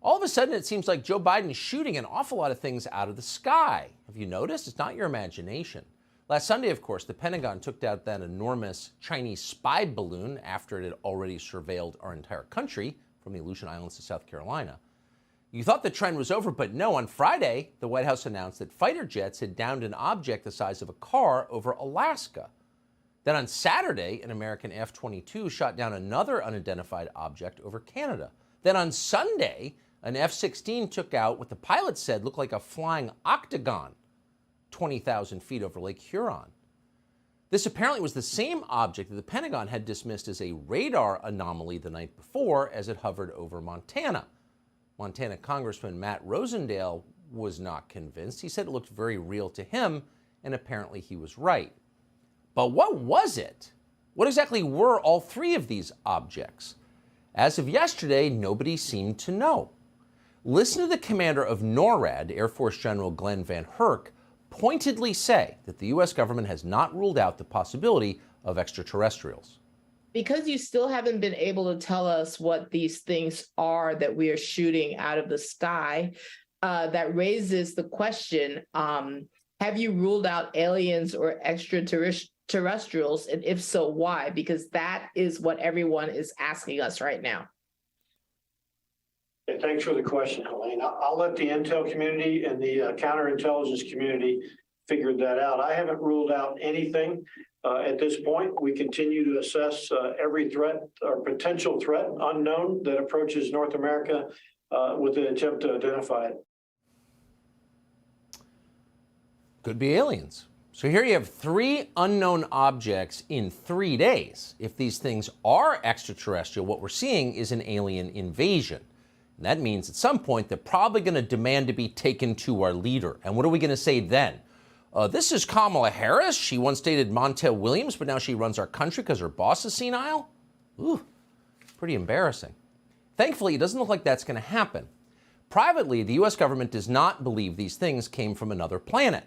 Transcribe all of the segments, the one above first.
All of a sudden, it seems like Joe Biden is shooting an awful lot of things out of the sky. Have you noticed? It's not your imagination. Last Sunday, of course, the Pentagon took down that enormous Chinese spy balloon after it had already surveilled our entire country from the Aleutian Islands to South Carolina. You thought the trend was over, but no. On Friday, the White House announced that fighter jets had downed an object the size of a car over Alaska. Then on Saturday, an American F-22 shot down another unidentified object over Canada. Then on Sunday, an F-16 took out what the pilot said looked like a flying octagon 20,000 feet over Lake Huron. This apparently was the same object that the Pentagon had dismissed as a radar anomaly the night before as it hovered over Montana. Montana Congressman Matt Rosendale was not convinced. He said it looked very real to him, and apparently he was right. But what was it? What exactly were all three of these objects? As of yesterday, nobody seemed to know. Listen to the commander of NORAD, Air Force General Glenn Van Herk, pointedly say that the U.S. government has not ruled out the possibility of extraterrestrials. Because you still haven't been able to tell us what these things are that we are shooting out of the sky, that raises the question, have you ruled out aliens or extraterrestrials? And if so, why? Because that is what everyone is asking us right now. Thanks for the question, Helene. I'll let the intel community and the counterintelligence community figure that out. I haven't ruled out anything at this point. We continue to assess every threat or potential threat unknown that approaches North America with an attempt to identify it. Could be aliens. So here you have three unknown objects in 3 days. If these things are extraterrestrial, what we're seeing is an alien invasion. And that means at some point they're probably going to demand to be taken to our leader. And what are we going to say then? This is Kamala Harris. She once dated Montel Williams, but now she runs our country because her boss is senile? Ooh, pretty embarrassing. Thankfully, it doesn't look like that's going to happen. Privately, the U.S. government does not believe these things came from another planet.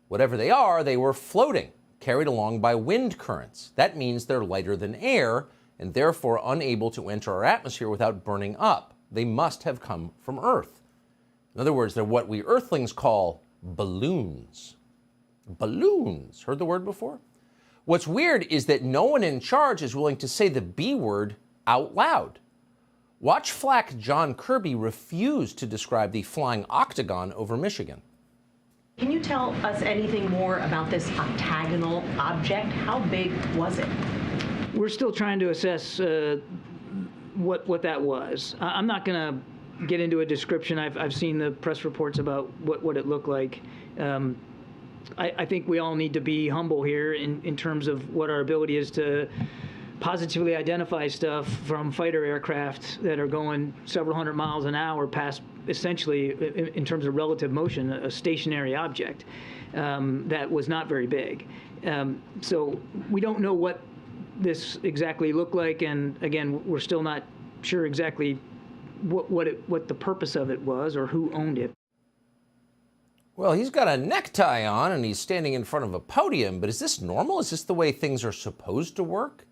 Whatever they are, they were floating, carried along by wind currents. That means they're lighter than air and therefore unable to enter our atmosphere without burning up. They must have come from Earth. In other words, they're what we Earthlings call balloons. Balloons. Heard the word before? What's weird is that no one in charge is willing to say the B word out loud. Watch Flack John Kirby refuse to describe the flying octagon over Michigan. Can you tell us anything more about this octagonal object? How big was it? We're still trying to assess what that was. I'm not going to get into a description. I've seen the press reports about what it looked like. I think we all need to be humble here in terms of what our ability is to positively identify stuff from fighter aircraft that are going several hundred miles an hour past, essentially, in terms of relative motion, a stationary object that was not very big. So we don't know what this exactly looked like, and again, we're still not sure exactly what the purpose of it was or who owned it. Well, he's got a necktie on and he's standing in front of a podium, but is this normal? Is this the way things are supposed to work?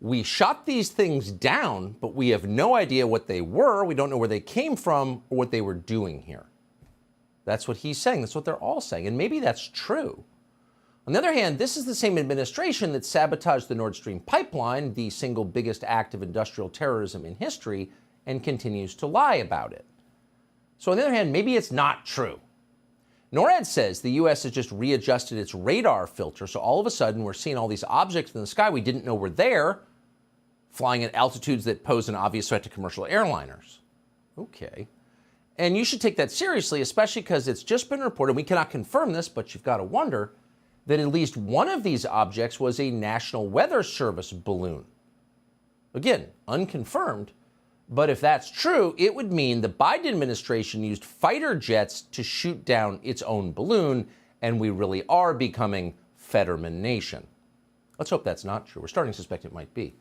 We shot these things down, but we have no idea what they were. We don't know where they came from or what they were doing here. That's what he's saying. That's what they're all saying. And maybe that's true. On the other hand, this is the same administration that sabotaged the Nord Stream pipeline, the single biggest act of industrial terrorism in history, and continues to lie about it. So on the other hand, maybe it's not true. NORAD says the U.S. has just readjusted its radar filter, so all of a sudden we're seeing all these objects in the sky we didn't know were there, flying at altitudes that pose an obvious threat to commercial airliners. Okay. And you should take that seriously, especially because it's just been reported, we cannot confirm this, but you've got to wonder, that at least one of these objects was a National Weather Service balloon. Again, unconfirmed, but if that's true, it would mean the Biden administration used fighter jets to shoot down its own balloon, and we really are becoming Fetterman Nation. Let's hope that's not true. We're starting to suspect it might be.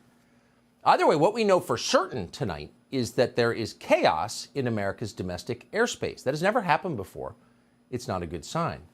Either way, what we know for certain tonight is that there is chaos in America's domestic airspace. That has never happened before. It's not a good sign.